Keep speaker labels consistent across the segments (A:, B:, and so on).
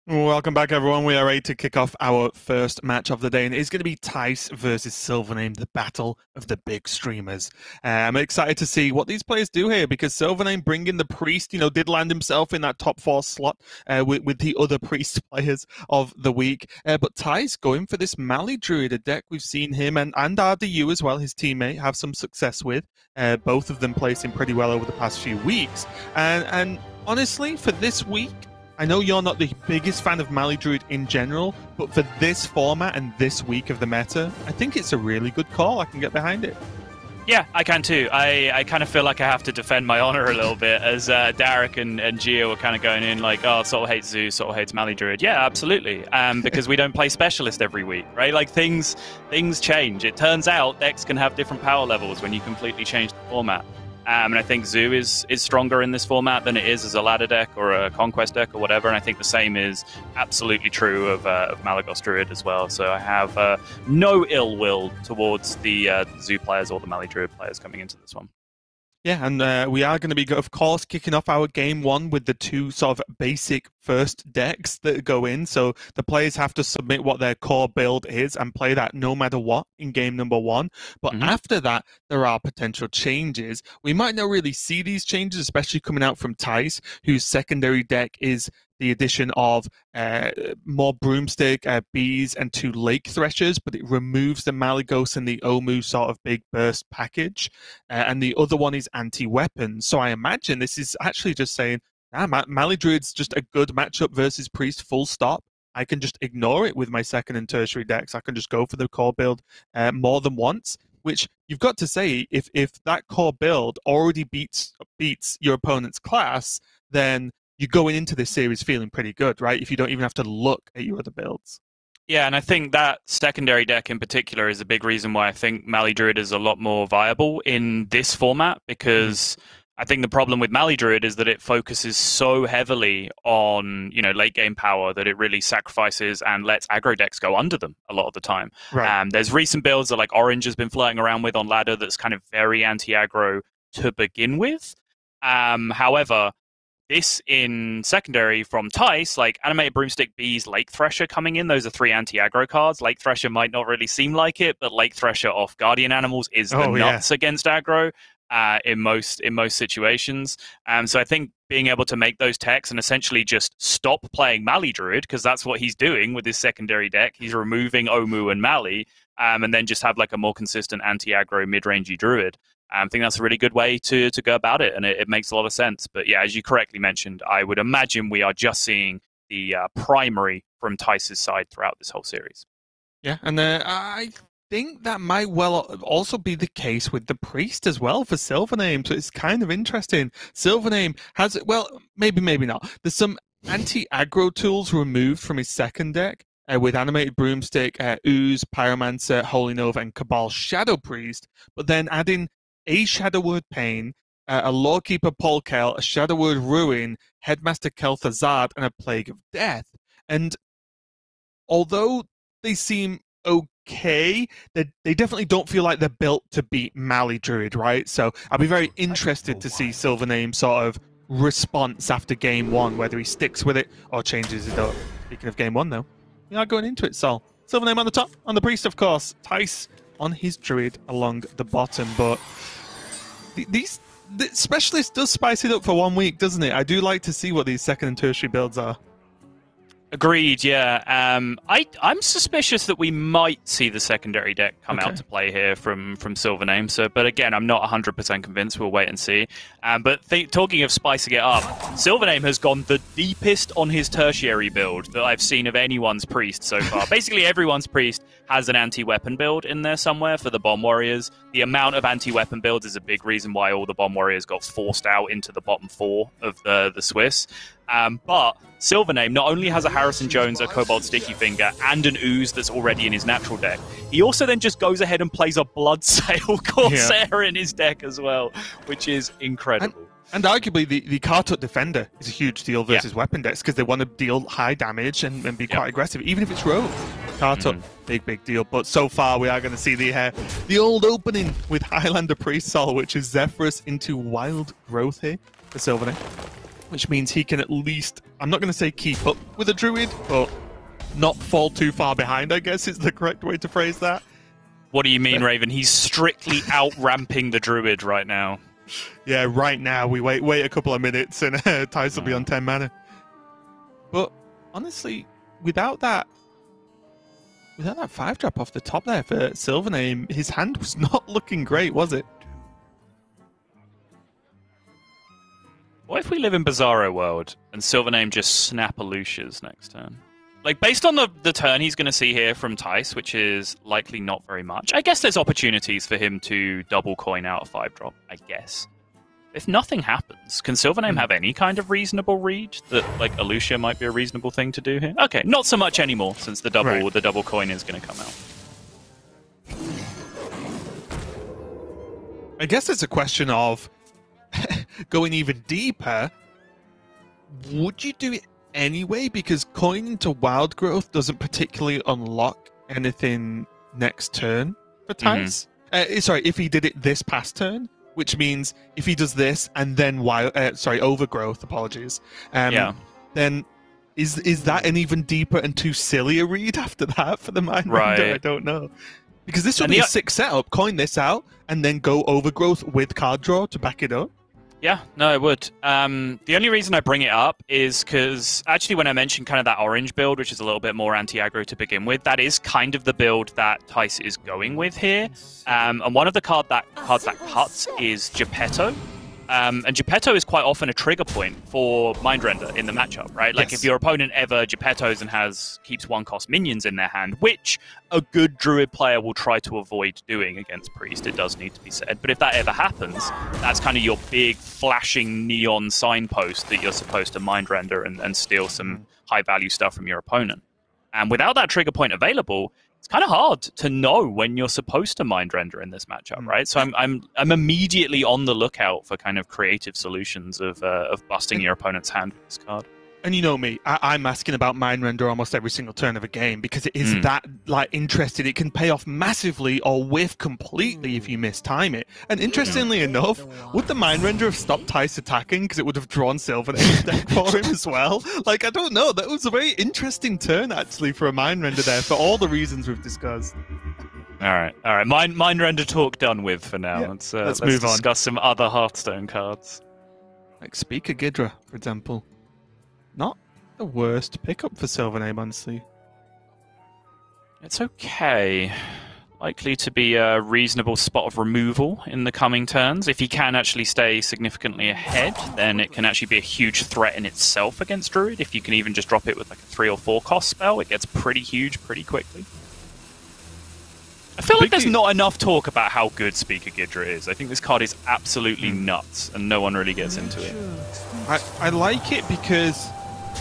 A: Welcome back, everyone. We are ready to kick off our first match of the day, and it's going to be Tice versus Silvername, the battle of the big streamers. I'm excited to see what these players do here because Silvername bringing the Priest, did land himself in that top 4 slot with the other Priest players of the week. But Tice going for this Mali Druid, a deck we've seen him and RDU as well, his teammate, have some success with. Both of them placing pretty well over the past few weeks. And honestly, for this week, I know you're not the biggest fan of Mali Druid in general, but for this format and this week of the meta, I think it's a really good call. I can get behind it.
B: Yeah, I can too. I kind of feel like I have to defend my honor a little bit as Derek and Gio were kind of going in like, oh, Soul hates Zeus, Soul hates Mali Druid. Yeah, absolutely. Because we don't play Specialist every week, right? Like things change. It turns out decks can have different power levels when you completely change the format. And I think Zoo is stronger in this format than it is as a ladder deck or a conquest deck or whatever. And I think the same is absolutely true of Malygos Druid as well. So I have no ill will towards the Zoo players or the Mali Druid players coming into this one.
A: Yeah, and we are going to be, of course, kicking off our game one with the two sort of basic first decks that go in. So the players have to submit what their core build is and play that no matter what in game number one. But after that, there are potential changes. We might not really see these changes, especially coming out from Tice, whose secondary deck is the addition of more Broomstick, Bees, and 2 Lake Threshers, but it removes the Malygos and the Omu sort of big burst package. And the other one is anti-weapon. So I imagine this is actually just saying, Mali Druid's just a good matchup versus Priest, full stop. I can just ignore it with my second and tertiary decks. I can just go for the core build more than once, which you've got to say, if that core build already beats your opponent's class, then you're going into this series feeling pretty good, right? If you don't even have to look at your other builds.
B: Yeah, and I think that secondary deck in particular is a big reason why I think Mali Druid is a lot more viable in this format, because I think the problem with Mali Druid is that it focuses so heavily on, late game power that it really sacrifices and lets aggro decks go under them a lot of the time.
A: Right.
B: There's recent builds that like Orange has been flirting around with on ladder that's kind of very anti-aggro to begin with. However, this in secondary from Tice, like Animated Broomstick, Bees, Lake Thresher coming in, those are 3 anti-aggro cards. Lake Thresher might not really seem like it, but Lake Thresher off Guardian Animals is the nuts against aggro in most situations. So I think being able to make those techs and essentially just stop playing Mali Druid, because that's what he's doing with his secondary deck. He's removing Omu and Mali, and then just have like a more consistent anti-aggro mid-rangey Druid. I think that's a really good way to go about it, and it makes a lot of sense. But yeah, as you correctly mentioned, I would imagine we are just seeing the primary from Tice's side throughout this whole series.
A: Yeah, and I think that might well also be the case with the Priest as well for Silvername. So it's kind of interesting. Silvername has, well, maybe not. There's some anti-aggro tools removed from his second deck. With Animated Broomstick, Ooze, Pyromancer, Holy Nova, and Cabal Shadow Priest, but then adding a Shadow Word Pain, a Lawkeeper Polkel, a Shadow Word Ruin, Headmaster Kel'Thuzad, and a Plague of Death. And although they seem okay, they definitely don't feel like they're built to beat Mali Druid, right? So I'll be very interested to see Silvername sort of response after game one, whether he sticks with it or changes it up. Speaking of game one, though, we are going into it, Sol. Silvername on the top, on the Priest, of course. Tice on his Druid along the bottom, but the Specialist does spice it up for 1 week, doesn't it? I do like to see what these second and tertiary builds are.
B: Agreed, yeah. I'm suspicious that we might see the secondary deck come out to play here from Silvername. So, but again, I'm not 100% convinced. We'll wait and see. But talking of spicing it up, Silvername has gone the deepest on his tertiary build that I've seen of anyone's Priest so far. Basically, everyone's Priest has an anti-weapon build in there somewhere for the Bomb Warriors. The amount of anti-weapon builds is a big reason why all the Bomb Warriors got forced out into the bottom 4 of the Swiss. But Silvername not only has a Harrison Jones, a Cobalt Sticky Finger, and an Ooze that's already in his natural deck, he also then just goes ahead and plays a Bloodsail Corsair in his deck as well, which is incredible.
A: And arguably, the Kartuk Defender is a huge deal versus weapon decks because they want to deal high damage and be quite aggressive, even if it's rogue. Kartuk, big deal. But so far, we are going to see the old opening with Highlander Priest Sol, which is Zephyrus into Wild Growth here for Silvername. which means he can at least, I'm not going to say keep up with a druid, but not fall too far behind, I guess is the correct way to phrase that.
B: What do you mean, Raven? He's strictly out-ramping the druid right now.
A: Yeah, right now we wait a couple of minutes and Tice will be on 10 mana. But honestly, without that 5-drop off the top there for Silvername, his hand was not looking great, was it?
B: What if we live in Bizarro World and Silvername just snap-a-lucias next turn? Like, based on the turn he's going to see here from Tice, which is likely not very much, I guess there's opportunities for him to double coin out a 5-drop, I guess. If nothing happens, can Silvername have any kind of reasonable read that, like, a Lucia might be a reasonable thing to do here? Okay, not so much anymore, since the double coin is going to come out.
A: I guess it's a question of going even deeper. Would you do it anyway? Because coining to Wild Growth doesn't particularly unlock anything next turn for Tice. Sorry, if he did it this past turn, which means if he does this and then Overgrowth, apologies. Then is that an even deeper and too silly a read after that for the Mindrender? I don't know. Because this would be a sick setup. Coin this out and then go Overgrowth with card draw to back it up.
B: Yeah, no, it would. The only reason I bring it up is because actually when I mentioned kind of that orange build, which is a little bit more anti-aggro to begin with, that is kind of the build that Tice is going with here. And one of the cards that cuts is Geppetto. And Geppetto is quite often a trigger point for Mindrender in the matchup, right? Like if your opponent ever Geppettos and keeps 1-cost minions in their hand, which a good Druid player will try to avoid doing against Priest, it does need to be said. But if that ever happens, that's kind of your big flashing neon signpost that you're supposed to Mindrender and steal some high-value stuff from your opponent. And without that trigger point available, it's kind of hard to know when you're supposed to Mindrender in this matchup, right? So I'm immediately on the lookout for kind of creative solutions of busting your opponent's hand with this card.
A: And you know me, I'm asking about Mindrender almost every single turn of a game because it is that interesting. It can pay off massively or whiff completely if you mistime it. And interestingly enough, would the Mindrender have stopped Tice attacking because it would have drawn Silvername's deck for him as well? Like, I don't know. That was a very interesting turn actually for a Mindrender there for all the reasons we've discussed.
B: All right. Mindrender talk done with for now.
A: Yeah,
B: let's move on. Discuss some other Hearthstone cards.
A: Like Speaker Gidra, for example. Not the worst pickup for Silvername, honestly.
B: It's okay. Likely to be a reasonable spot of removal in the coming turns. If he can actually stay significantly ahead, then it can actually be a huge threat in itself against Druid. If you can even just drop it with like a 3 or 4 cost spell, it gets pretty huge pretty quickly. I feel like there's not enough talk about how good Speaker Gidra is. I think this card is absolutely nuts, and no one really gets into it.
A: I like it because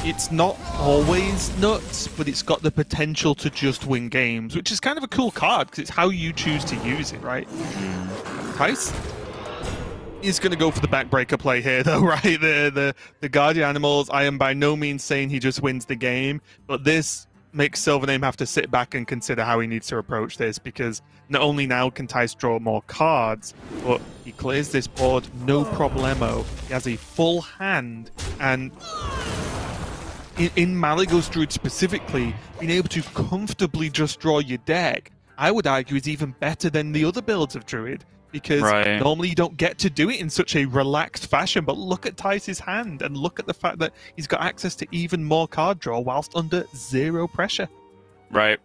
A: it's not always nuts, but it's got the potential to just win games, which is kind of a cool card because it's how you choose to use it, right? Tice is going to go for the backbreaker play here, though, right? The Guardian Animals, I am by no means saying he just wins the game, but this makes Silvername have to sit back and consider how he needs to approach this, because not only now can Tice draw more cards, but he clears this board no problemo. He has a full hand, and in Malygos Druid specifically, being able to comfortably just draw your deck, I would argue is even better than the other builds of Druid, because normally you don't get to do it in such a relaxed fashion. But look at Tice's hand, and look at the fact that he's got access to even more card draw whilst under zero pressure.
B: Right.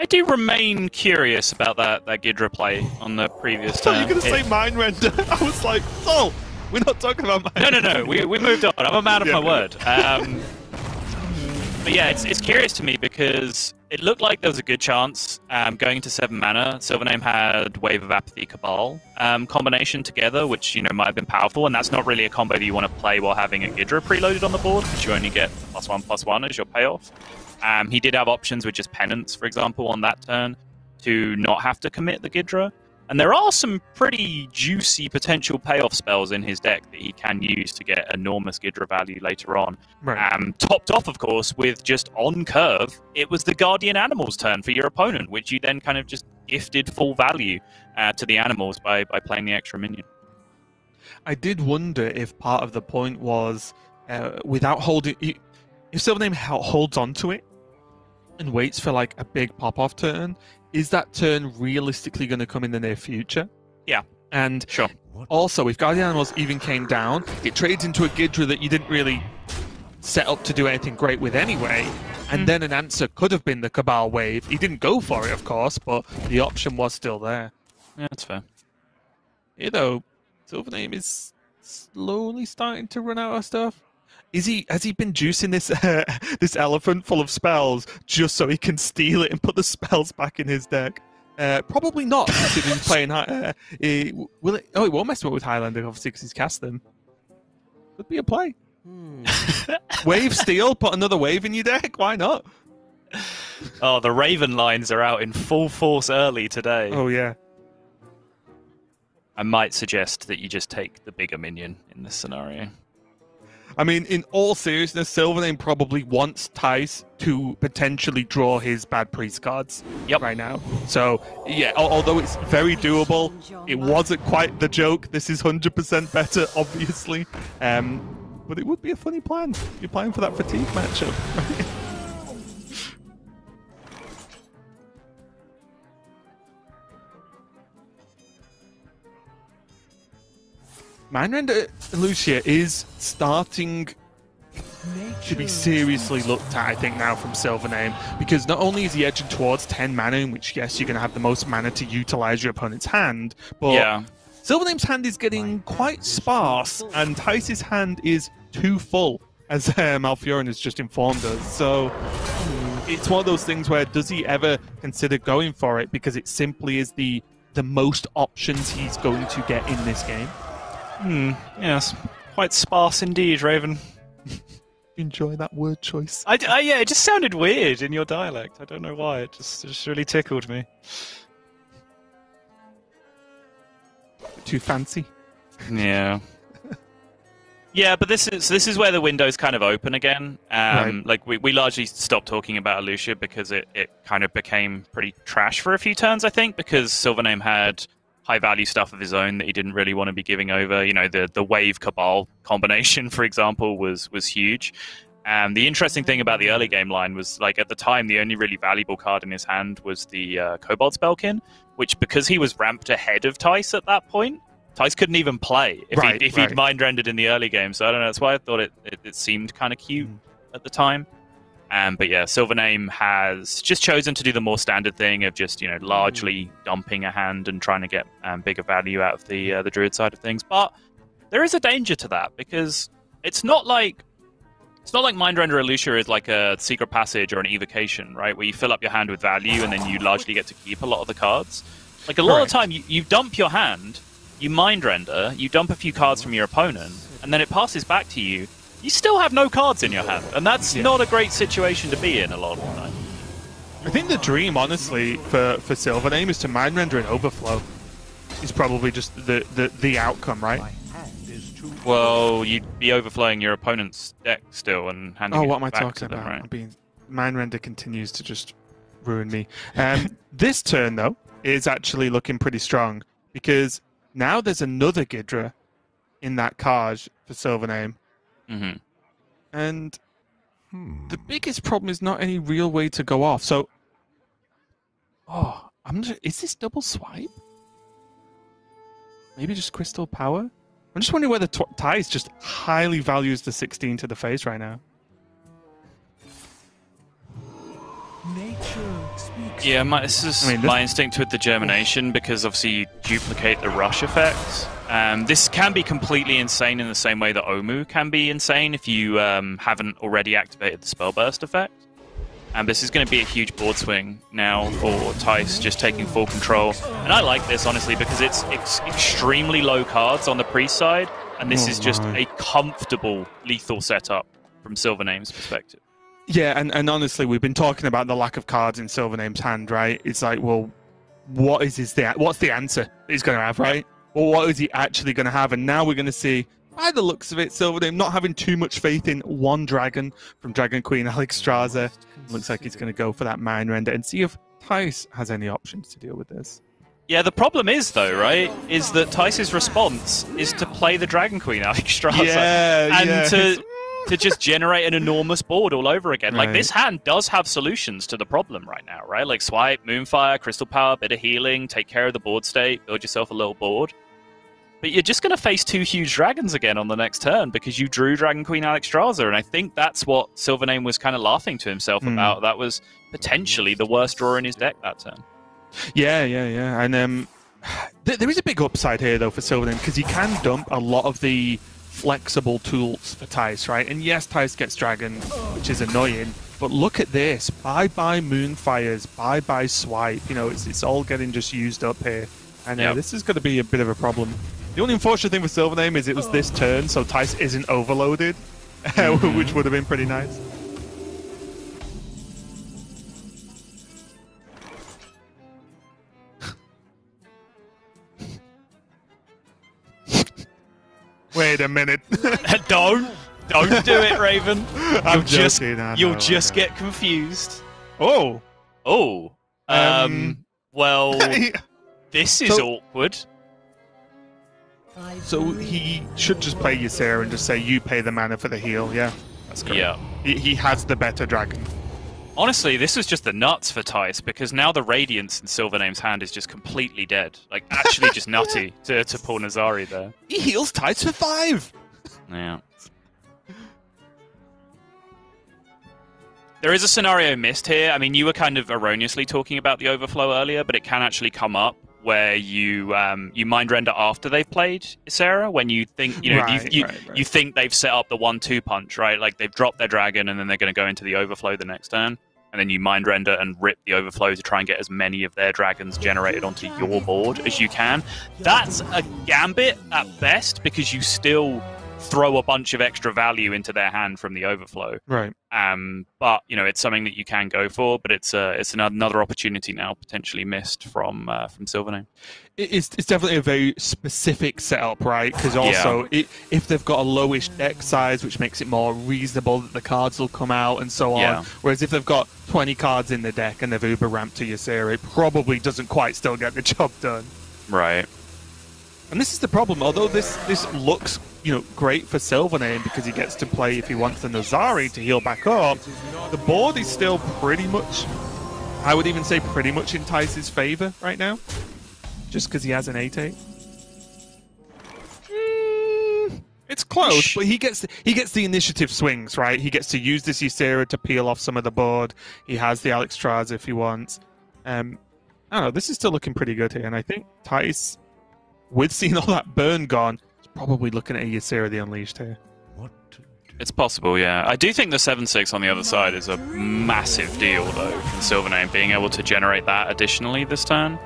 B: I do remain curious about that Gidra play on the previous turn.
A: I thought you were going to say Mindrender. I was like, oh, we're not talking about Mindrender.
B: No. We moved on. I'm a man of my word. But yeah, it's curious to me because it looked like there was a good chance going into 7 mana. Silvername had Wave of Apathy Cabal combination together, which might have been powerful, and that's not really a combo that you want to play while having a Gidra preloaded on the board, because you only get +1/+1 as your payoff. He did have options with just Penance, for example, on that turn to not have to commit the Gidra. And there are some pretty juicy potential payoff spells in his deck that he can use to get enormous Gidra value later on.
A: Right.
B: Topped off, of course, with just on curve, it was the Guardian Animals turn for your opponent, which you then kind of just gifted full value to the animals by playing the extra minion.
A: I did wonder if part of the point was without holding. If Silvername holds onto it and waits for like a big pop-off turn, is that turn realistically going to come in the near future?
B: Yeah.
A: And
B: sure.
A: Also, if Guardian Animals even came down, it trades into a Ghidra that you didn't really set up to do anything great with anyway. And then an answer could have been the Cabal wave. He didn't go for it, of course, but the option was still there.
B: Yeah, that's fair.
A: You know, Silvername is slowly starting to run out of stuff. Has he been juicing this this elephant full of spells just so he can steal it and put the spells back in his deck? Probably not, considering he's playing. It won't mess him up with Highlander, obviously, because he's cast them. Could be a play. Wave steal, put another wave in your deck. Why not?
B: Oh, the Raven lines are out in full force early today.
A: Oh yeah.
B: I might suggest that you just take the bigger minion in this scenario.
A: I mean, in all seriousness, Silvername probably wants Tice to potentially draw his bad priest cards right now. So, yeah, although it's very doable, it wasn't quite the joke. This is 100% better, obviously. But it would be a funny plan. You're playing for that fatigue matchup. Mindrender Lucia is starting to be seriously looked at, I think, now from Silvername, because not only is he edging towards 10 mana, in which, yes, you're going to have the most mana to utilize your opponent's hand, but Silvername's hand is getting quite sparse, and Tice's hand is too full, as Malfurion has just informed us. So it's one of those things where, does he ever consider going for it, because it simply is the most options he's going to get in this game?
B: Yes, quite sparse indeed, Raven.
A: Enjoy that word choice.
B: Yeah, it just sounded weird in your dialect. I don't know why. It just really tickled me.
A: Too fancy.
B: Yeah. Yeah, but this is where the window's kind of open again. Like we largely stopped talking about Lucia because it kind of became pretty trash for a few turns, I think, because Silvername had high value stuff of his own that he didn't really want to be giving over. You know, the Wave Cabal combination, for example, was huge. The interesting thing about the early game line was, like, at the time, the only really valuable card in his hand was the Kobold Spellkin, which, because he was ramped ahead of Tice at that point, Tice couldn't even play if he'd mind-rendered in the early game. So I don't know, that's why I thought it seemed kind of cute at the time. But yeah, Silvername has just chosen to do the more standard thing of just, you know, largely dumping a hand and trying to get bigger value out of the Druid side of things. But there is a danger to that, because it's not like Mindrender Lucia is like a Secret Passage or an Evocation, right? Where you fill up your hand with value and then you largely get to keep a lot of the cards. Like, a lot of the time, you dump your hand, you Mindrender, you dump a few cards from your opponent, and then it passes back to you. You still have no cards in your hand, and that's not a great situation to be in a lot of the time.
A: I think the dream, honestly, for Silvername is to Mindrender and Overflow. Is probably just the outcome, right?
B: Well, you'd be overflowing your opponent's deck still and handing it
A: what am I
B: back
A: talking
B: to them,
A: about?
B: right?
A: Mindrender continues to just ruin me. This turn, though, is actually looking pretty strong, because now there's another Ghidra in that Kaj for Silvername. And the biggest problem is not any real way to go off. So, is this double swipe? Maybe just Crystal Power? I'm just wondering whether Tice just highly values the 16 to the face right now.
B: Yeah, my instinct with the Germination, because obviously you duplicate the rush effects. This can be completely insane in the same way that Omu can be insane if you haven't already activated the Spell Burst effect. This is going to be a huge board swing now for Tice, just taking full control. And I like this, honestly, because it's extremely low cards on the Priest side, and this is just a comfortable lethal setup from Silvername's perspective.
A: Yeah, and honestly, we've been talking about the lack of cards in Silvername's hand, right? It's like, well, what's the answer he's going to have, right? Well, what is he actually going to have? And now we're going to see, by the looks of it, Silvername not having too much faith in one dragon from Dragon Queen Alexstrasza. Looks like he's going to go for that Mindrender and see if Tice has any options to deal with this.
B: Yeah, the problem is, though, right, is that Tice's response is to play the Dragon Queen Alexstrasza. to just generate an enormous board all over again.
A: Right.
B: Like, this hand does have solutions to the problem right now, right? Like, swipe, Moonfire, Crystal Power, bit of healing, take care of the board state, build yourself a little board. But you're just going to face 2 huge dragons again on the next turn because you drew Dragon Queen Alexstrasza, and I think that's what Silvername was kind of laughing to himself about. That was potentially the worst draw in his deck that turn.
A: Yeah. And there is a big upside here, though, for Silvername, because he can dump a lot of the flexible tools for Tice, right? And yes, Tice gets Dragon, which is annoying, but look at this. Bye-bye Moonfires, bye-bye Swipe. You know, it's all getting just used up here. And this is going to be a bit of a problem. The only unfortunate thing for Silvername is it was this turn, so Tice isn't overloaded, which would have been pretty nice. Wait a minute.
B: Don't do it, Raven. You'll just
A: Okay.
B: get confused.
A: Oh.
B: Well, this is awkward.
A: So he should just play Ysera and just say, you pay the mana for the heal. Yeah, that's correct.
B: Yeah.
A: He has the better dragon.
B: Honestly, this is just the nuts for Tice, because now the Radiance in Silvername's hand is just completely dead. Like, actually just nutty to pull Nazari there.
A: He heals Tice for 5!
B: Yeah. There is a scenario missed here. I mean, you were kind of erroneously talking about the overflow earlier, but it can actually come up where you mind render after they've played Ysera, when you think you think they've set up the 1-2 punch, right? Like, they've dropped their dragon and then they're going to go into the overflow the next turn, and then you mind render and rip the overflow to try and get as many of their dragons generated onto your board as you can. That's a gambit at best, because you still throw a bunch of extra value into their hand from the overflow.
A: Right.
B: But it's something that you can go for, but it's another opportunity now potentially missed from Silvername.
A: It's definitely a very specific setup, right? Because also, if they've got a lowish deck size, which makes it more reasonable that the cards will come out and so on. Whereas if they've got 20 cards in the deck and they've uber ramped to Ysera, it probably doesn't quite still get the job done.
B: Right.
A: And this is the problem. Although this looks great for Silvername because he gets to play, if he wants the Nazari to heal back up, the board is still pretty much, I would even say pretty much in Tice's favor right now, just because he has an 8/8. It's close, but he gets the initiative swings, right? He gets to use this Ysera to peel off some of the board. He has the Alexstrasza if he wants. I don't know, this is still looking pretty good here, and I think Tice, with seeing all that burn gone, is probably looking at a Ysera the Unleashed here.
B: It's possible, yeah. I do think the 7/6 on the other side is a massive deal, though, from Silvername being able to generate that additionally this turn.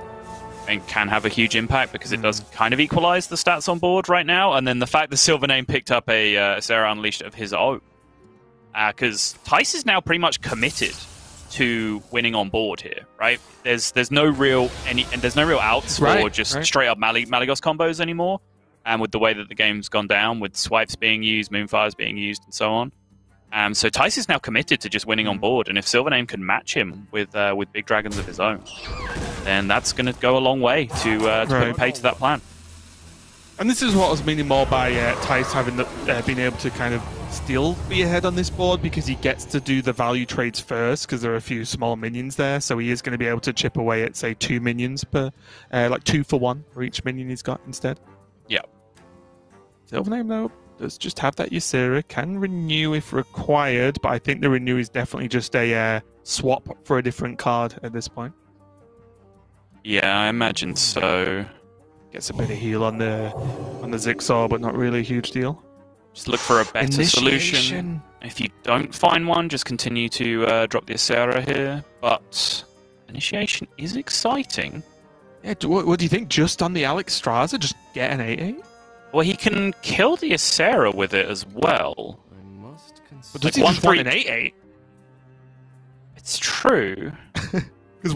B: And can have a huge impact because it does kind of equalize the stats on board right now. And then the fact that Silvername picked up a Ysera Unleashed of his own. Because Tice is now pretty much committed to winning on board here, right? There's no real outs for just straight up Malygos combos anymore. And with the way that the game's gone down, with swipes being used, Moonfires being used, and so on. So Tice is now committed to just winning on board, and if Silvername can match him with big dragons of his own, then that's going to go a long way to pay to that plan.
A: And this is what I was meaning more by Tice having been able to kind of still be ahead on this board, because he gets to do the value trades first, because there are a few small minions there, so he is going to be able to chip away at, say, 2 minions per, like 2 for 1 for each minion he's got instead.
B: Yeah.
A: Silvername, though, does just have that Ysera, can renew if required, but I think the renew is definitely just a swap for a different card at this point.
B: Yeah, I imagine so.
A: Gets a bit of heal on the Zigsaw, but not really a huge deal.
B: Just look for a better solution. If you don't find one, just continue to drop the Ysera here. But Initiation is exciting.
A: Yeah, what do you think? Just on the Alexstrasza, just get an 8/8?
B: Well, he can kill the Ysera with it as well.
A: But does he just want an 8/8?
B: It's true.
A: Because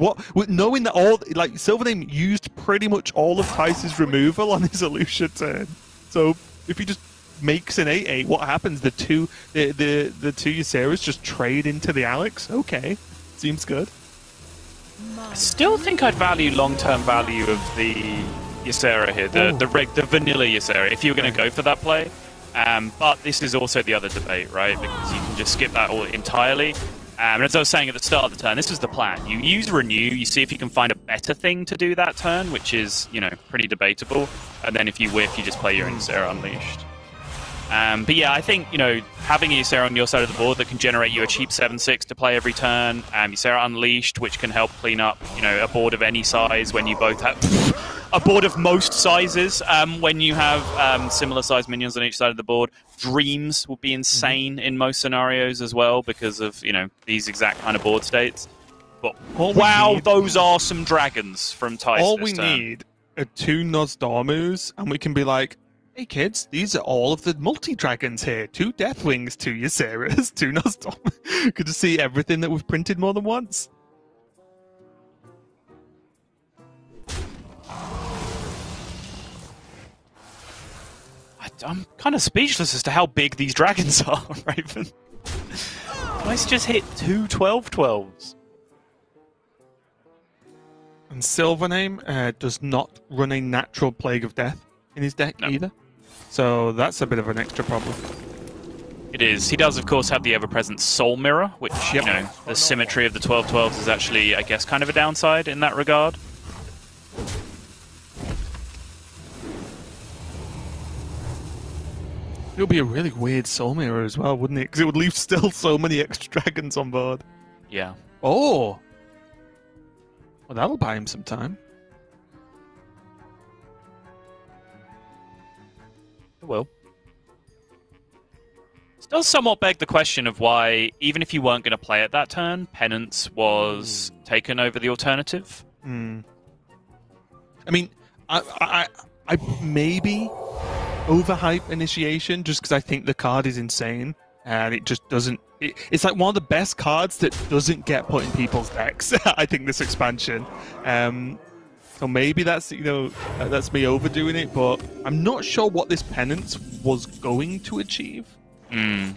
A: knowing that Silvername used pretty much all of Tice's removal on his Elucia turn, so if he just makes an 8/8, what happens? The two Yseras just trade into the Alex. Okay, seems good.
B: I still think I'd value long-term value of the Ysera here, the vanilla Ysera. If you were going to go for that play, But this is also the other debate, right? Because you can just skip that all entirely. And as I was saying at the start of the turn, this was the plan. You use Renew, you see if you can find a better thing to do that turn, which is, pretty debatable. And then if you whiff, you just play your Ysera Unleashed. But yeah, I think, having Ysera on your side of the board that can generate you a cheap 7/6 to play every turn, Ysera Unleashed, which can help clean up, a board of any size when you both have... a board of most sizes when you have similar sized minions on each side of the board. Dreams will be insane in most scenarios as well because of, these exact kind of board states. But wow, those are some dragons from Tice.
A: All we need are 2 Nozdormus, and we can be like, hey kids, these are all of the multi-dragons here. 2 Deathwings, 2 Yseras, 2 Nozdormus. Could you see everything that we've printed more than once?
B: I'm kind of speechless as to how big these dragons are, Raven. Let's just hit 2 12/12s.
A: And Silvername does not run a natural Plague of Death in his deck either. So that's a bit of an extra problem.
B: It is. He does, of course, have the ever-present Soul Mirror, which, the symmetry of the 12/12s is actually, I guess, kind of a downside in that regard.
A: It would be a really weird Soul Mirror as well, wouldn't it? Because it would leave still so many extra dragons on board.
B: Yeah.
A: Oh! Well, that'll buy him some time.
B: Well. This does somewhat beg the question of why, even if you weren't going to play it that turn, Penance was taken over the alternative.
A: I mean, I maybe overhype Initiation just because I think the card is insane and it just doesn't... It's like one of the best cards that doesn't get put in people's decks, I think, this expansion. So maybe that's, that's me overdoing it, but I'm not sure what this Penance was going to achieve.
B: Yeah,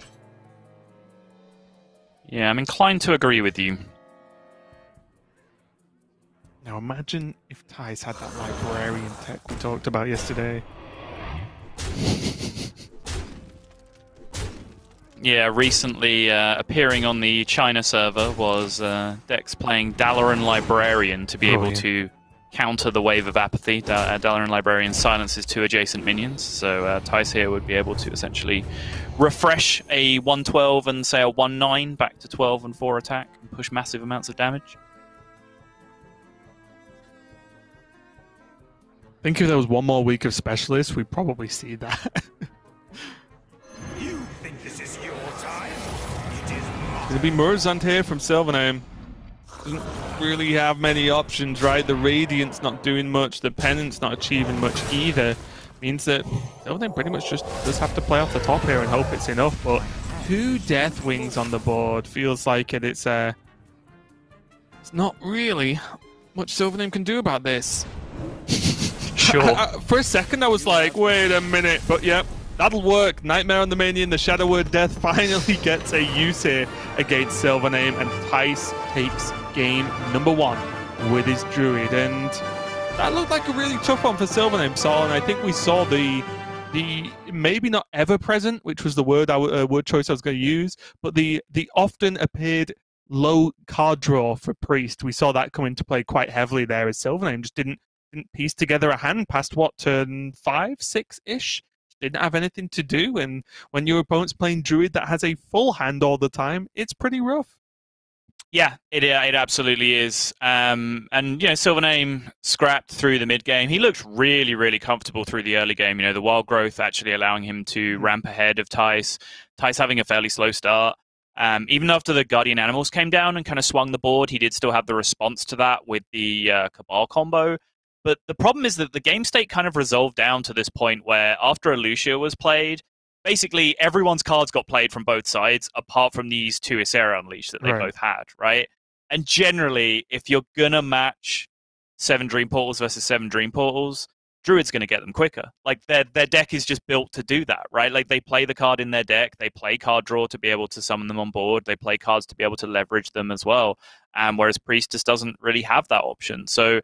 B: I'm inclined to agree with you.
A: Now imagine if Tice had that librarian tech we talked about yesterday.
B: Yeah, recently appearing on the China server was Dex playing Dalaran Librarian to be able to counter the wave of apathy. Dalaran Librarian silences 2 adjacent minions, so Tice here would be able to essentially refresh a 112 and say a 1/9 back to 12 and 4 attack and push massive amounts of damage.
A: I think if there was one more week of Specialists, we'd probably see that.
C: You think this is your time? It is not.
A: It'll be Murzant here from Silvername. Doesn't really have many options, right? The Radiant's not doing much, the Pennant's not achieving much either. Means that Silvername pretty much just does have to play off the top here and hope it's enough, but 2 Deathwings on the board feels like it. It's not really much Silvername can do about this.
B: Sure.
A: For a second I was like, wait a minute, but yep, that'll work. Nightmare on the minion, the Shadow Word Death finally gets a use here against Silvername, and Tice takes game number 1 with his Druid, and that looked like a really tough one for Silvername, Saul, and I think we saw the maybe not ever present, which was the word choice I was going to use, but the often appeared low card draw for Priest. We saw that come into play quite heavily there as Silvername just didn't piece together a hand past turn 5, 6-ish. Didn't have anything to do, and when your opponent's playing Druid that has a full hand all the time, it's pretty rough.
B: Yeah, it absolutely is. And Silvername scrapped through the mid game. He looked really, really comfortable through the early game. The wild growth actually allowing him to ramp ahead of Tice. Tice having a fairly slow start. Even after the Guardian Animals came down and kind of swung the board, he did still have the response to that with the Cabal combo. But the problem is that the game state kind of resolved down to this point where after Lucia was played, basically everyone's cards got played from both sides apart from these 2 Ysera Unleashed that they both had, right? And generally, if you're going to match 7 Dream Portals versus 7 Dream Portals, Druid's going to get them quicker. Like, their deck is just built to do that, right? Like, they play the card in their deck, they play card draw to be able to summon them on board, they play cards to be able to leverage them as well, whereas Priest just doesn't really have that option. So,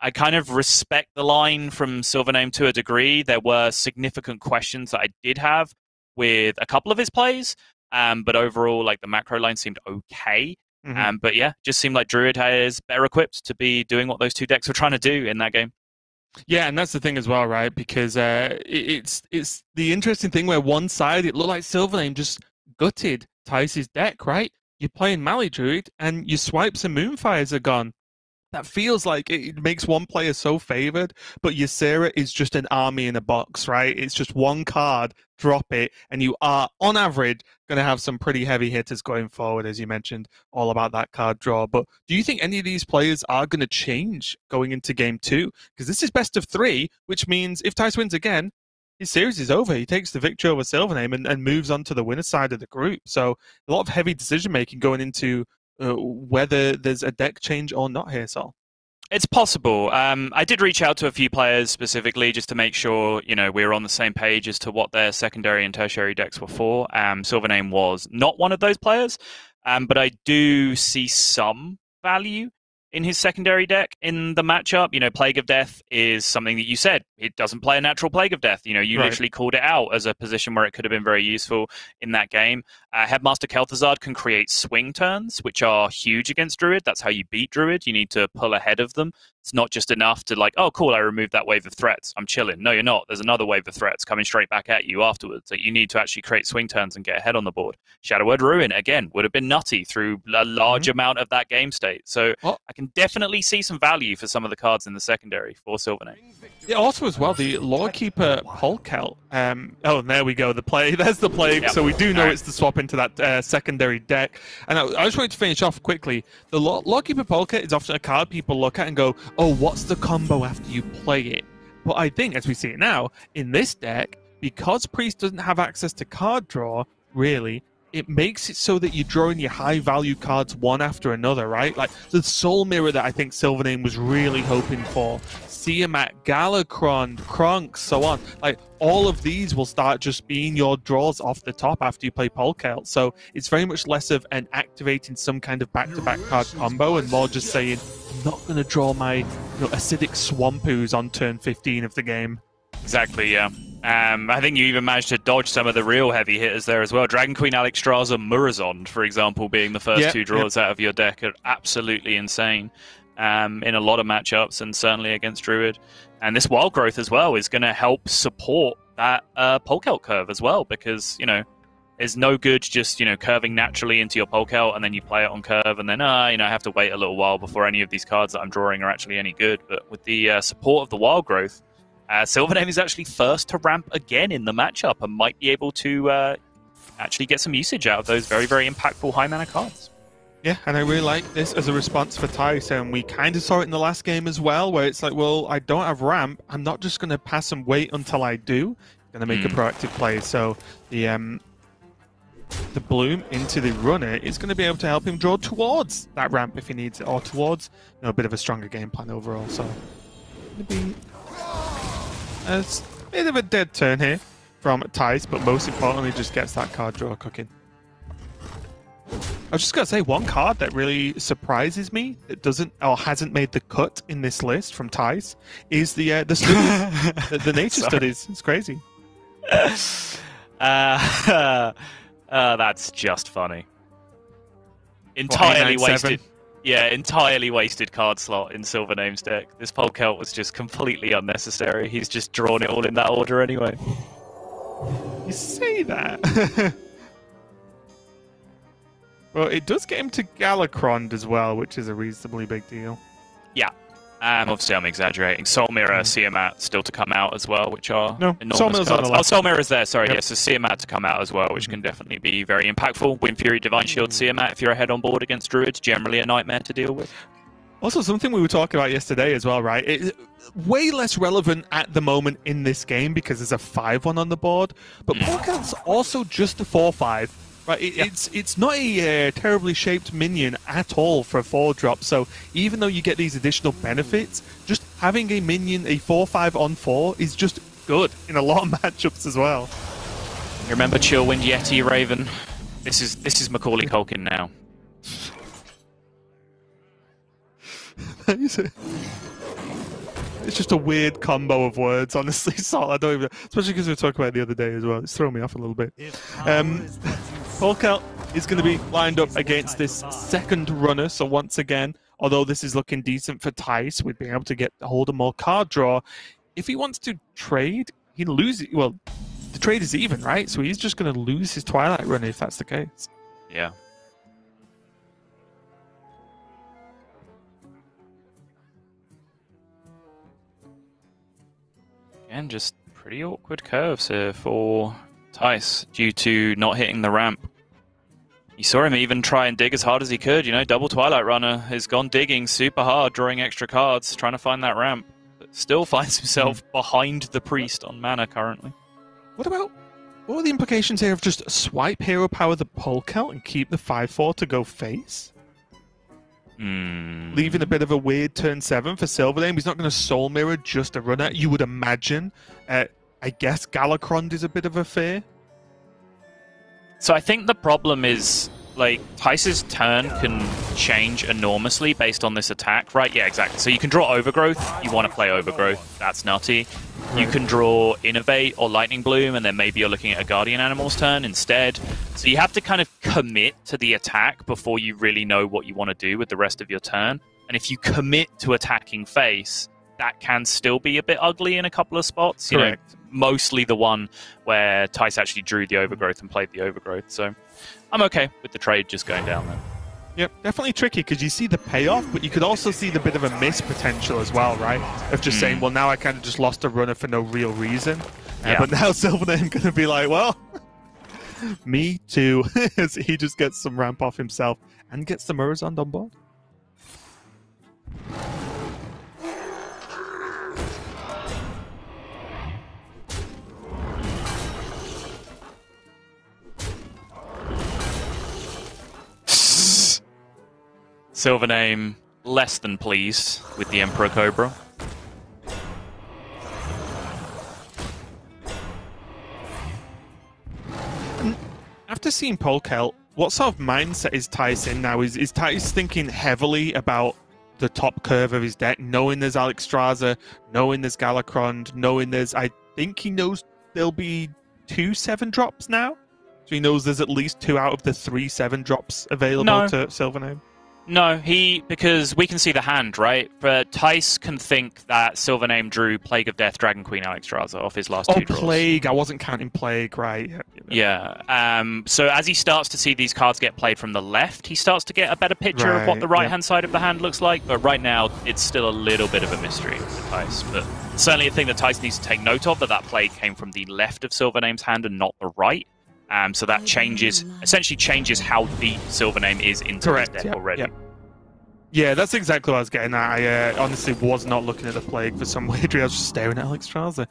B: I kind of respect the line from Silvername to a degree. There were significant questions that I did have with a couple of his plays, but overall, like the macro line seemed okay. But yeah, just seemed like Druid is better equipped to be doing what those two decks were trying to do in that game.
A: Yeah, and that's the thing as well, right? Because it's the interesting thing where one side it looked like Silvername just gutted Tice's deck, right? You're playing Mali Druid and your swipes and Moonfires are gone. That feels like it makes one player so favored, but Ysera is just an army in a box, right? It's just one card, drop it, and you are, on average, going to have some pretty heavy hitters going forward, as you mentioned, all about that card draw. But do you think any of these players are going to change going into game 2? Because this is best of 3, which means if Tice wins again, his series is over. He takes the victory over Silvername and moves on to the winner side of the group. So a lot of heavy decision-making going into whether there's a deck change or not here, Sol.
B: It's possible. I did reach out to a few players specifically just to make sure, we were on the same page as to what their secondary and tertiary decks were for. Silvername was not one of those players, but I do see some value in his secondary deck in the matchup. Plague of Death is something that you said. It doesn't play a natural Plague of Death. You right. Literally called it out as a position where it could have been very useful in that game. Headmaster Kel'Thuzad can create swing turns, which are huge against Druid. That's how you beat Druid. You need to pull ahead of them. It's not just enough to like, oh, cool, I removed that wave of threats. I'm chilling. No, you're not. There's another wave of threats coming straight back at you afterwards. Like, you need to actually create swing turns and get ahead on the board. Shadow Word Ruin, again, would have been nutty through a large amount of that game state. So I can definitely see some value for some of the cards in the secondary for Silvername.
A: Yeah, also as well, the Lawkeeper Polkelt. Oh, there we go. The play. There's the play. Yep. So we do know it's the swap into that secondary deck. And I just wanted to finish off quickly. The Lawkeeper Polkelt is often a card people look at and go, oh, what's the combo after you play it? But I think, as we see it now, in this deck, because Priest doesn't have access to card draw, really, it makes it so that you're drawing your high-value cards one after another, right? Like the Soul Mirror that I think Silvername was really hoping for. Tiamat, Galakrond, Kronk, so on. Like, all of these will start just being your draws off the top after you play Polkelt. So it's very much less of an activating some kind of back-to-back card combo and more just saying, I'm not going to draw my acidic Swampoos on turn 15 of the game.
B: Exactly, yeah. I think you even managed to dodge some of the real heavy hitters there as well. Dragon Queen Alexstrasza, Murozond, for example, being the first two draws out of your deck are absolutely insane in a lot of matchups and certainly against Druid. And this Wild Growth as well is going to help support that Polkelt curve as well because, it's no good just, curving naturally into your Polkelt and then you play it on curve and then, I have to wait a little while before any of these cards that I'm drawing are actually any good. But with the support of the Wild Growth, Silvername is actually first to ramp again in the matchup and might be able to actually get some usage out of those very, very impactful high mana cards.
A: Yeah, and I really like this as a response for Tice, and we kind of saw it in the last game as well, where it's like, well, I don't have ramp, I'm not just going to pass and wait until I do. I'm going to make a proactive play, so the Bloom into the runner is going to be able to help him draw towards that ramp if he needs it, or towards a bit of a stronger game plan overall, so going to be a bit of a dead turn here from Tice, but most importantly just gets that card draw cooking. I was just going to say, one card that really surprises me that doesn't or hasn't made the cut in this list from Tice is the studies, the nature studies. It's crazy.
B: That's just funny. Entirely wasted. Yeah, entirely wasted card slot in Silvername's deck. This Polkelt was just completely unnecessary. He's just drawn it all in that order anyway.
A: You say that. Well, it does get him to Galakrond as well, which is a reasonably big deal.
B: Yeah. Obviously, I'm exaggerating. Soul Mirror, Tiamat still to come out as well, which are enormous cards. Oh, Soul Mirror's there, sorry. Yes, so Tiamat to come out as well, which can definitely be very impactful. Wind Fury, Divine Shield, Tiamat, if you're ahead on board against Druid, generally a nightmare to deal with.
A: Also, something we were talking about yesterday as well, right? It's way less relevant at the moment in this game because there's a 5-1 on the board, but Polkelt's also just a 4-5. Right, it's not a terribly shaped minion at all for a 4-drop, so even though you get these additional benefits, just having a minion, a 4-5 on 4, is just good in a lot of matchups as well.
B: You remember Chillwind Yeti, Raven? This is Macaulay Culkin now.
A: It's just a weird combo of words, honestly. So I don't even, especially because we were talking about it the other day as well. It's thrown me off a little bit. Polkelt is going to be lined up against this second runner. So once again, although this is looking decent for Tice with being able to get hold of more card draw, if he wants to trade, he loses. Well, the trade is even, right? So he's just going to lose his Twilight runner if that's the case.
B: Yeah. Again, just pretty awkward curves here for Tice due to not hitting the ramp. You saw him even try and dig as hard as he could. You know, double Twilight Runner has gone digging super hard, drawing extra cards, trying to find that ramp. But still finds himself behind the Priest on mana currently.
A: What are the implications here of just swipe hero power the Polkelt and keep the 5/4 to go face? Leaving a bit of a weird turn 7 for Silvername. He's not going to Soul Mirror just a runner, you would imagine. I guess Galakrond is a bit of a fear.
B: So I think the problem is, like, Tice's turn can change enormously based on this attack, right? Yeah, exactly. So you can draw Overgrowth. You want to play Overgrowth. That's nutty. You can draw Innovate or Lightning Bloom, and then maybe you're looking at a Guardian Animal's turn instead. So you have to kind of commit to the attack before you really know what you want to do with the rest of your turn. And if you commit to attacking face, that can still be a bit ugly in a couple of spots.
A: Correct.
B: You know, mostly the one where Tice actually drew the Overgrowth and played the Overgrowth. So I'm okay with the trade just going down there.
A: Yep, definitely tricky because you see the payoff, but you could also see the bit of a miss potential as well, right? Of just saying, well, now I kind of just lost a runner for no real reason. But now Silvername going to be like, well, me too. As he just gets some ramp off himself and gets the Murozond on board.
B: Silvername less than pleased with the Emperor Cobra.
A: After seeing Polkelt, what sort of mindset is Tice in now? Is Tice thinking heavily about the top curve of his deck, knowing there's Alexstrasza, knowing there's Galakrond, knowing there's... I think he knows there'll be 2 7-drops now? So he knows there's at least 2 out of the 3 7-drops available to Silvername?
B: No, because we can see the hand, right? But Tice can think that Silvername drew Plague of Death, Dragon Queen, Alexstrasza off his last 2 draws.
A: Plague! I wasn't counting Plague, right?
B: Yeah. So as he starts to see these cards get played from the left, he starts to get a better picture of what the right-hand side of the hand looks like. But right now, it's still a little bit of a mystery for Tice. But certainly a thing that Tice needs to take note of, that Plague came from the left of Silvername's hand and not the right. So that essentially changes how deep Silvername is into his deck already.
A: Yeah, that's exactly what I was getting at. I honestly was not looking at the Plague for some weird reason. I was just staring at Alexstrasza.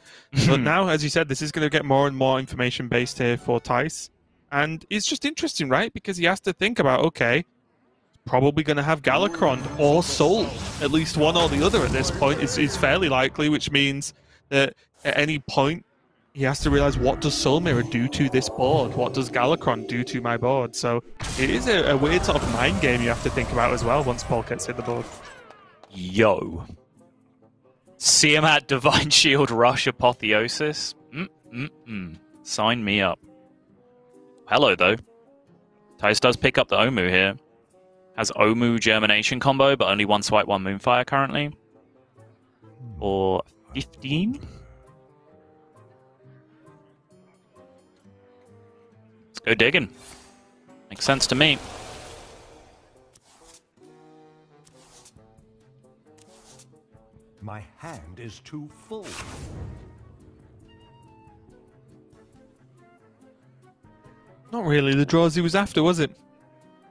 A: But now, as you said, this is going to get more and more information based here for Tice. And it's just interesting, right? Because he has to think about, okay, probably going to have Galakrond or Soul. At least one or the other at this point is fairly likely, which means that at any point, he has to realize, what does Soul Mirror do to this board? What does Galakrond do to my board? So it is a weird sort of mind game you have to think about as well once Polket's hit the board.
B: Yo. See him at Divine Shield Rush Apotheosis? Sign me up. Hello, though. Tice does pick up the Omu here. Has Omu Germination combo, but only 1 swipe, 1 Moonfire currently. Or 15? Go digging. Makes sense to me.
C: My hand is too full.
A: Not really the draws he was after, was it?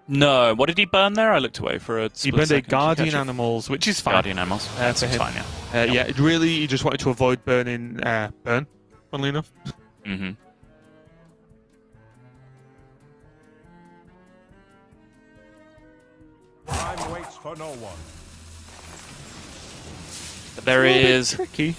B: No. What did he burn there? I looked away for a split
A: He burned a
B: second.
A: Guardian Animals, which is fine.
B: Guardian Animals. That's
A: for him.
B: fine, yeah.
A: Yeah, really, he just wanted to avoid burning Burn, funnily enough.
B: Mm-hmm.
C: Time waits for no one.
B: But there is
A: tricky.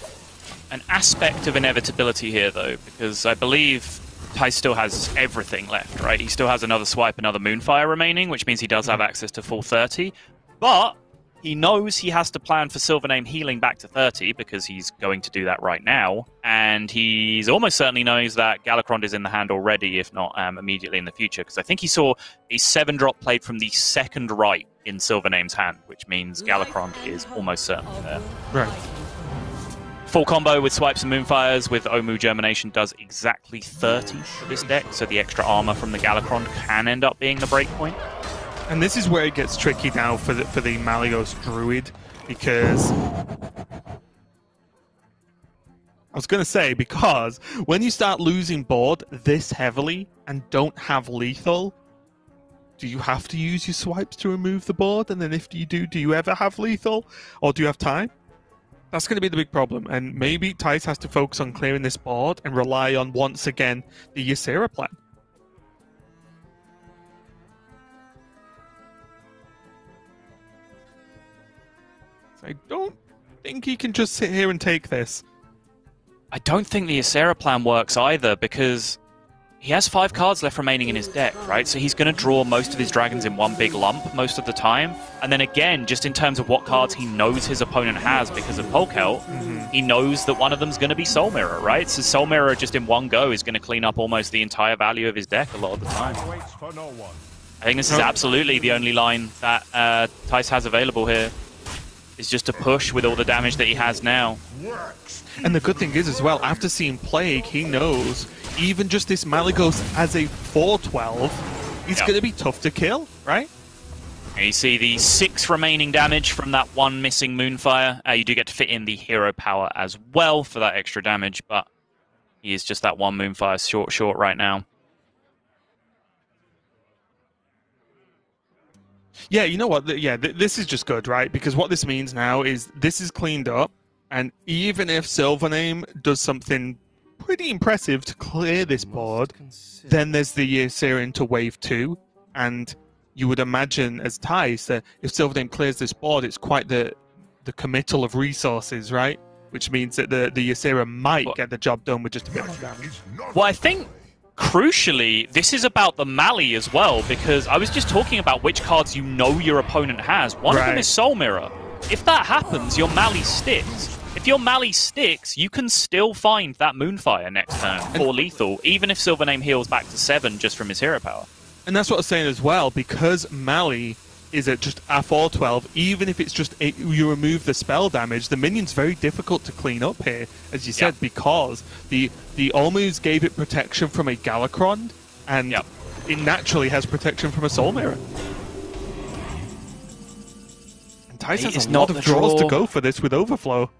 B: an aspect of inevitability here, though, because I believe Tice still has everything left, right? He still has another swipe, another Moonfire remaining, which means he does have access to full 30. But He knows he has to plan for Silvername healing back to 30 because he's going to do that right now. And he's almost certainly knows that Galakrond is in the hand already, if not immediately in the future. Because I think he saw a 7-drop played from the second right in Silvername's hand, which means Galakrond is almost certainly there.
A: Right.
B: Full combo with Swipes and Moonfires with Omu Germination does exactly 30 for this deck. So the extra armor from the Galakrond can end up being the breakpoint.
A: And this is where it gets tricky now for the Malygos Druid, because I was going to say, because when you start losing board this heavily and don't have lethal, do you have to use your swipes to remove the board? And then if you do you ever have lethal? Or do you have time? That's going to be the big problem. And maybe Thijs has to focus on clearing this board and rely on, once again, the Ysera plan. I don't think he can just sit here and take this.
B: I don't think the Ysera plan works either, because he has 5 cards left remaining in his deck, right? So he's going to draw most of his dragons in one big lump most of the time. And then again, just in terms of what cards he knows his opponent has because of Polkelt, he knows that one of them's going to be Soul Mirror, right? So Soul Mirror just in one go is going to clean up almost the entire value of his deck a lot of the time. I think this is absolutely the only line that Thijs has available here. Is just to push with all the damage that he has now.
A: And the good thing is as well, after seeing Plague, he knows even just this Malygos as a 4/12 is going to be tough to kill, right?
B: And you see the 6 remaining damage from that one missing Moonfire. You do get to fit in the hero power as well for that extra damage, but he is just that one Moonfire short right now.
A: Yeah, you know what? This is just good, right? Because what this means now is this is cleaned up, and even if Silvername does something pretty impressive to clear this board, then there's the Ysera into wave 2, and you would imagine as Thijs that if Silvername clears this board, it's quite the committal of resources, right? Which means that the Ysera might get the job done with just a bit more damage.
B: Well, I think crucially, this is about the Mali as well, because I was just talking about which cards you know your opponent has. One of them is Soul Mirror. If that happens, your Mali sticks. If your Mali sticks, you can still find that Moonfire next turn for lethal, even if Silvername heals back to 7 just from his hero power.
A: And that's what I was saying as well, because Mali is at just a 4/12, even if it's just you remove the spell damage, the minion's very difficult to clean up here, as you said, because the Olmus gave it protection from a Galakrond, and it naturally has protection from a Soul Mirror. And Thijs has a lot of draws to go for this with Overflow.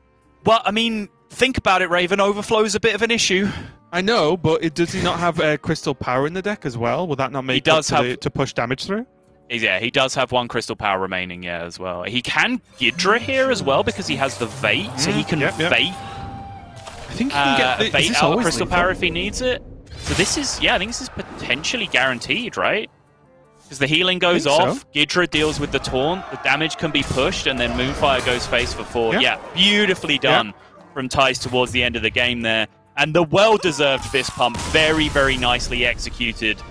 B: Well, I mean, think about it, Raven. Overflow is a bit of an issue.
A: I know, but does he not have Crystal Power in the deck as well? Will that not make it to push damage through?
B: Yeah, he does have 1 Crystal Power remaining, as well. He can Gidra here as well because he has the Vate, so he can Vate.
A: I think he can get
B: Vate out of Crystal Power if he needs it. So this is, I think this is potentially guaranteed, right? Because the healing goes off, Gidra deals with the taunt, the damage can be pushed, and then Moonfire goes face for 4. Yeah, beautifully done from Thijs towards the end of the game there. And the well-deserved fist pump, very, very nicely executed.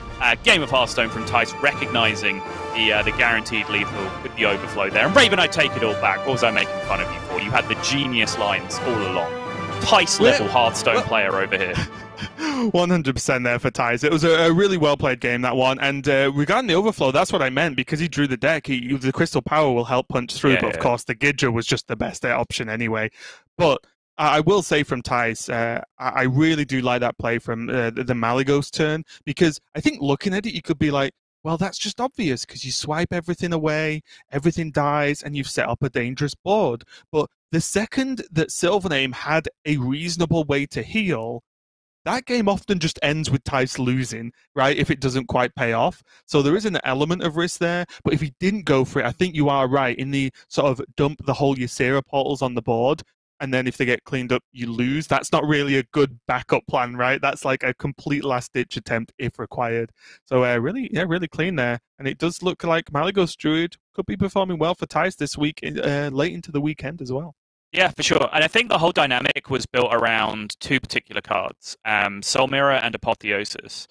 B: Game of Hearthstone from Thijs, recognizing the guaranteed lethal with the Overflow there. And Raven, I take it all back. What was I making fun of you for? You had the genius lines all along. Thijs-level Hearthstone player over here.
A: 100% there for Thijs. It was a really well-played game, that one. And regarding the Overflow, that's what I meant, because he drew the deck. The Crystal Power will help punch through, but of course the Gidra was just the best option anyway. But I will say from Thijs, I really do like that play from the Malygos turn, because I think looking at it, you could be like, well, that's just obvious, because you swipe everything away, everything dies, and you've set up a dangerous board. But the second that Silvername had a reasonable way to heal, that game often just ends with Thijs losing, right, if it doesn't quite pay off. So there is an element of risk there, but if he didn't go for it, I think you are right in the sort of dump the whole Ysera portals on the board, and then if they get cleaned up, you lose. That's not really a good backup plan, right? That's like a complete last-ditch attempt if required. So really clean there. And it does look like Malygos Druid could be performing well for Thijs this week, late into the weekend as well.
B: Yeah, for sure. And I think the whole dynamic was built around 2 particular cards, Soul Mirror and Apotheosis.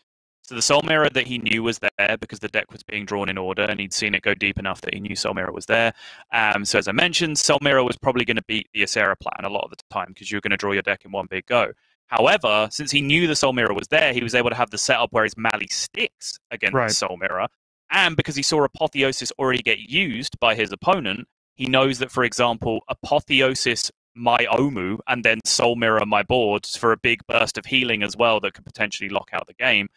B: So the Soul Mirror that he knew was there because the deck was being drawn in order and he'd seen it go deep enough that he knew Soul Mirror was there. So as I mentioned, Soul Mirror was probably going to beat the Ysera plan a lot of the time because you're going to draw your deck in one big go. However, since he knew the Soul Mirror was there, he was able to have the setup where his Mali sticks against Soul Mirror. And because he saw Apotheosis already get used by his opponent, he knows that, for example, Apotheosis my Omu and then Soul Mirror my board for a big burst of healing as well that could potentially lock out the game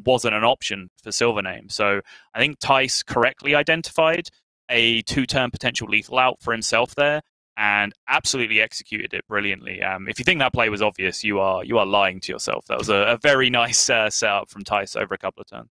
B: wasn't an option for Silvername. So I think Tice correctly identified a 2-turn potential lethal out for himself there and absolutely executed it brilliantly. If you think that play was obvious, you are lying to yourself. That was a very nice setup from Tice over a couple of turns.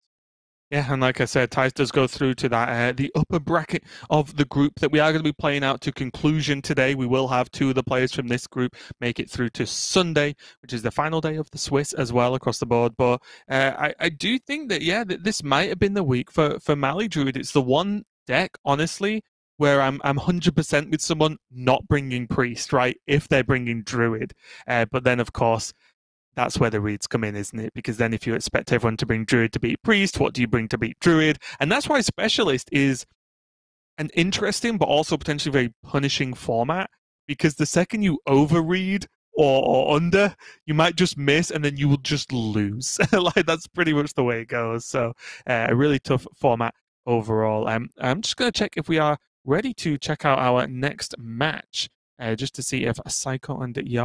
A: Yeah, and like I said, Tice does go through to that the upper bracket of the group that we are going to be playing out to conclusion today. We will have 2 of the players from this group make it through to Sunday, which is the final day of the Swiss as well across the board. But I do think that, yeah, that this might have been the week for Mali Druid. It's the one deck, honestly, where I'm 100% with someone not bringing Priest, right, if they're bringing Druid. But then, of course, that's where the reads come in, isn't it? Because then if you expect everyone to bring Druid to beat Priest, what do you bring to beat Druid? And that's why Specialist is an interesting but also potentially very punishing format, because the second you overread or under, you might just miss and then you will just lose. Like, that's pretty much the way it goes. So a really tough format overall. I'm just going to check if we are ready to check out our next match, just to see if Psycho and Yar